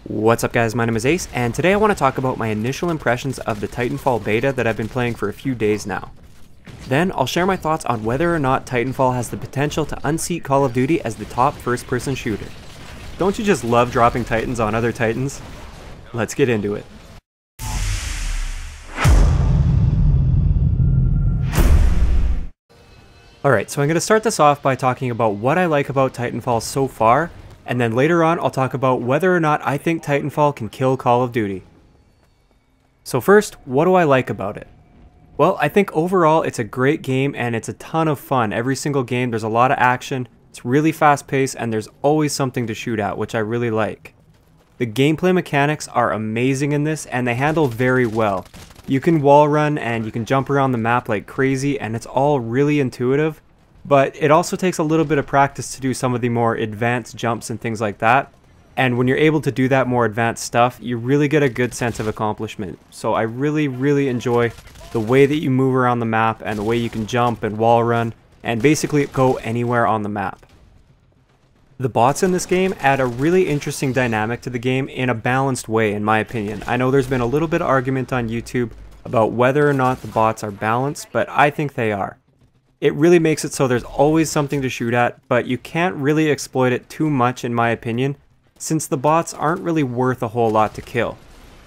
What's up guys, my name is Ace, and today I want to talk about my initial impressions of the Titanfall beta that I've been playing for a few days now. Then I'll share my thoughts on whether or not Titanfall has the potential to unseat Call of Duty as the top first-person shooter. Don't you just love dropping Titans on other Titans? Let's get into it. Alright, so I'm going to start this off by talking about what I like about Titanfall so far, and then later on I'll talk about whether or not I think Titanfall can kill Call of Duty. So first, what do I like about it? Well, I think overall it's a great game and it's a ton of fun. Every single game there's a lot of action, it's really fast paced, and there's always something to shoot at, which I really like. The gameplay mechanics are amazing in this and they handle very well. You can wall run and you can jump around the map like crazy and it's all really intuitive. But it also takes a little bit of practice to do some of the more advanced jumps and things like that. And when you're able to do that more advanced stuff, you really get a good sense of accomplishment. So I really enjoy the way that you move around the map and the way you can jump and wall run and basically go anywhere on the map. The bots in this game add a really interesting dynamic to the game in a balanced way, in my opinion. I know there's been a little bit of argument on YouTube about whether or not the bots are balanced, but I think they are. It really makes it so there's always something to shoot at, but you can't really exploit it too much in my opinion, since the bots aren't really worth a whole lot to kill,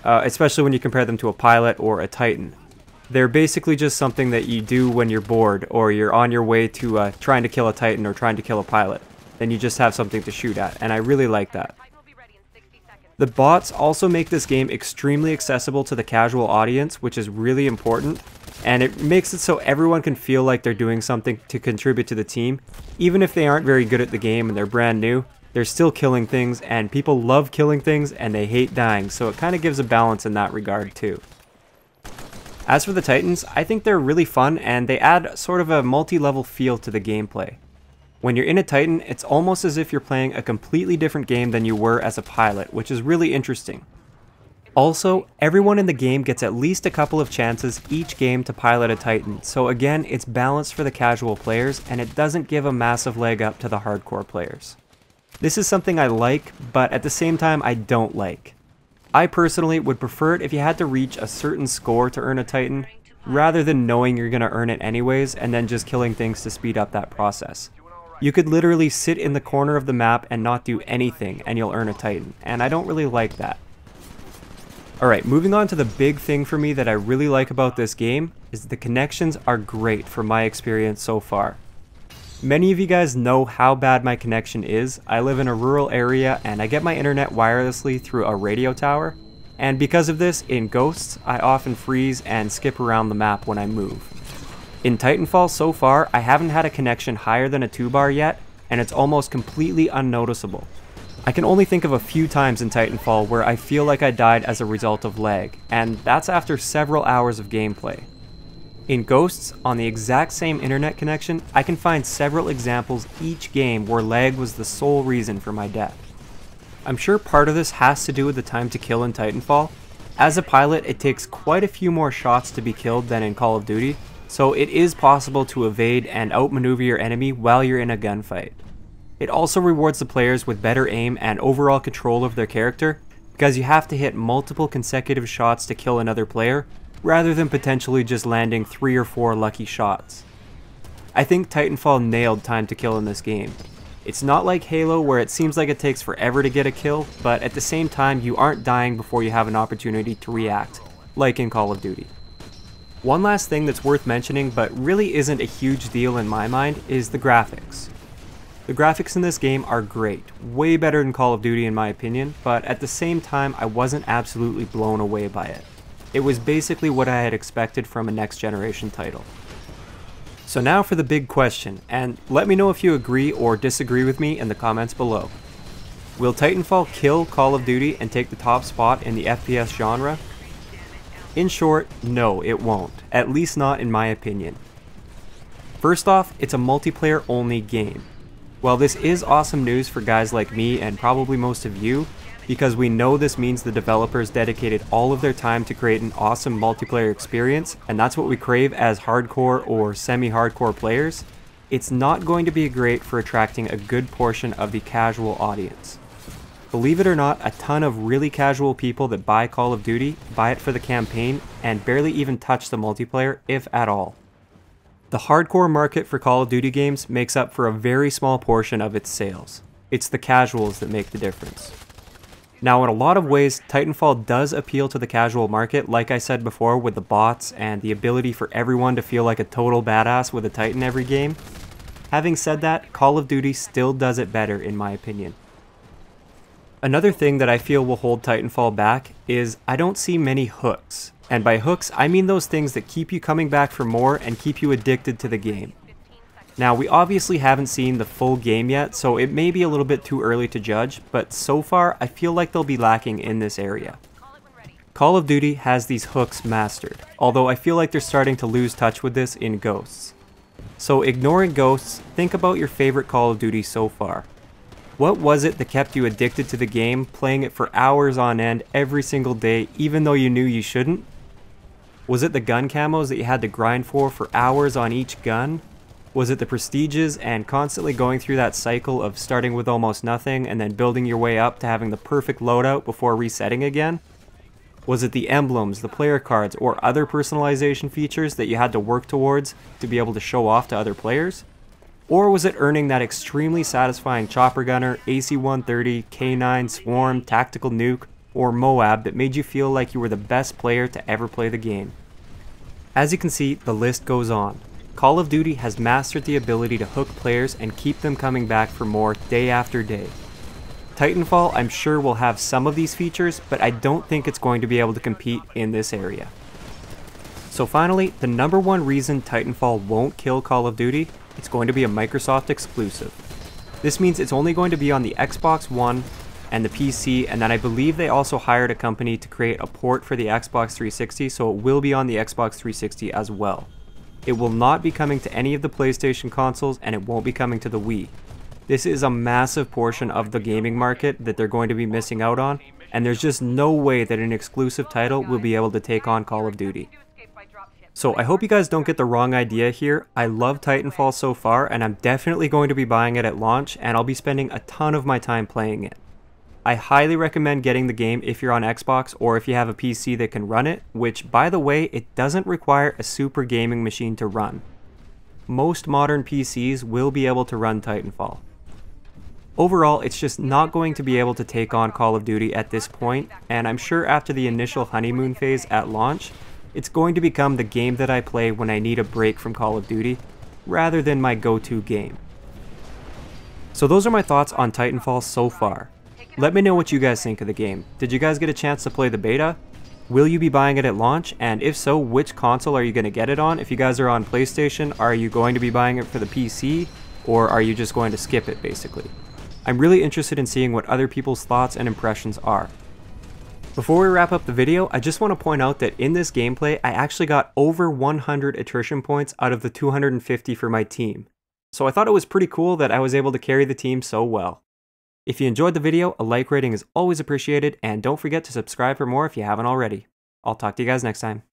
especially when you compare them to a pilot or a Titan. They're basically just something that you do when you're bored or you're on your way to trying to kill a Titan or trying to kill a pilot. Then you just have something to shoot at, and I really like that. The bots also make this game extremely accessible to the casual audience, which is really important. And it makes it so everyone can feel like they're doing something to contribute to the team. Even if they aren't very good at the game and they're brand new, they're still killing things, and people love killing things and they hate dying, so it kind of gives a balance in that regard too. As for the Titans, I think they're really fun and they add sort of a multi-level feel to the gameplay. When you're in a Titan, it's almost as if you're playing a completely different game than you were as a pilot, which is really interesting. Also, everyone in the game gets at least a couple of chances each game to pilot a Titan, so again, it's balanced for the casual players and it doesn't give a massive leg up to the hardcore players. This is something I like, but at the same time I don't like. I personally would prefer it if you had to reach a certain score to earn a Titan, rather than knowing you're going to earn it anyways and then just killing things to speed up that process. You could literally sit in the corner of the map and not do anything and you'll earn a Titan, and I don't really like that. Alright, moving on to the big thing for me that I really like about this game is the connections are great from my experience so far. Many of you guys know how bad my connection is. I live in a rural area and I get my internet wirelessly through a radio tower, and because of this, in Ghosts, I often freeze and skip around the map when I move. In Titanfall so far, I haven't had a connection higher than a 2-bar yet, and it's almost completely unnoticeable. I can only think of a few times in Titanfall where I feel like I died as a result of lag, and that's after several hours of gameplay. In Ghosts, on the exact same internet connection, I can find several examples each game where lag was the sole reason for my death. I'm sure part of this has to do with the time to kill in Titanfall. As a pilot, it takes quite a few more shots to be killed than in Call of Duty, so it is possible to evade and outmaneuver your enemy while you're in a gunfight. It also rewards the players with better aim and overall control of their character, because you have to hit multiple consecutive shots to kill another player, rather than potentially just landing 3 or 4 lucky shots. I think Titanfall nailed time to kill in this game. It's not like Halo where it seems like it takes forever to get a kill, but at the same time you aren't dying before you have an opportunity to react, like in Call of Duty. One last thing that's worth mentioning, but really isn't a huge deal in my mind, is the graphics. The graphics in this game are great, way better than Call of Duty in my opinion, but at the same time I wasn't absolutely blown away by it. It was basically what I had expected from a next generation title. So now for the big question, and let me know if you agree or disagree with me in the comments below. Will Titanfall kill Call of Duty and take the top spot in the FPS genre? In short, no, it won't, at least not in my opinion. First off, it's a multiplayer only game. While this is awesome news for guys like me and probably most of you, because we know this means the developers dedicated all of their time to create an awesome multiplayer experience, and that's what we crave as hardcore or semi-hardcore players, it's not going to be great for attracting a good portion of the casual audience. Believe it or not, a ton of really casual people that buy Call of Duty buy it for the campaign and barely even touch the multiplayer, if at all. The hardcore market for Call of Duty games makes up for a very small portion of its sales. It's the casuals that make the difference. Now, in a lot of ways, Titanfall does appeal to the casual market, like I said before, with the bots and the ability for everyone to feel like a total badass with a Titan every game. Having said that, Call of Duty still does it better in my opinion. Another thing that I feel will hold Titanfall back is I don't see many hooks. And by hooks, I mean those things that keep you coming back for more and keep you addicted to the game. Now, we obviously haven't seen the full game yet, so it may be a little bit too early to judge, but so far, I feel like they'll be lacking in this area. Call of Duty has these hooks mastered, although I feel like they're starting to lose touch with this in Ghosts. So ignoring Ghosts, think about your favorite Call of Duty so far. What was it that kept you addicted to the game, playing it for hours on end every single day, even though you knew you shouldn't? Was it the gun camos that you had to grind for hours on each gun? Was it the prestiges and constantly going through that cycle of starting with almost nothing and then building your way up to having the perfect loadout before resetting again? Was it the emblems, the player cards, or other personalization features that you had to work towards to be able to show off to other players? Or was it earning that extremely satisfying Chopper Gunner, AC-130, K9, Swarm, Tactical Nuke, or Moab that made you feel like you were the best player to ever play the game? As you can see, the list goes on. Call of Duty has mastered the ability to hook players and keep them coming back for more day after day. Titanfall, I'm sure, will have some of these features, but I don't think it's going to be able to compete in this area. So finally, the number one reason Titanfall won't kill Call of Duty, it's going to be a Microsoft exclusive. This means it's only going to be on the Xbox One and the PC, and then I believe they also hired a company to create a port for the Xbox 360, so it will be on the Xbox 360 as well. It will not be coming to any of the PlayStation consoles, and it won't be coming to the Wii. This is a massive portion of the gaming market that they're going to be missing out on, and there's just no way that an exclusive title will be able to take on Call of Duty. So I hope you guys don't get the wrong idea here. I love Titanfall so far, and I'm definitely going to be buying it at launch, and I'll be spending a ton of my time playing it. I highly recommend getting the game if you're on Xbox or if you have a PC that can run it, which, by the way, it doesn't require a super gaming machine to run. Most modern PCs will be able to run Titanfall. Overall, it's just not going to be able to take on Call of Duty at this point, and I'm sure after the initial honeymoon phase at launch, it's going to become the game that I play when I need a break from Call of Duty, rather than my go-to game. So those are my thoughts on Titanfall so far. Let me know what you guys think of the game. Did you guys get a chance to play the beta? Will you be buying it at launch? And if so, which console are you going to get it on? If you guys are on PlayStation, are you going to be buying it for the PC? Or are you just going to skip it, basically? I'm really interested in seeing what other people's thoughts and impressions are. Before we wrap up the video, I just want to point out that in this gameplay, I actually got over 100 attrition points out of the 250 for my team. So I thought it was pretty cool that I was able to carry the team so well. If you enjoyed the video, a like rating is always appreciated, and don't forget to subscribe for more if you haven't already. I'll talk to you guys next time.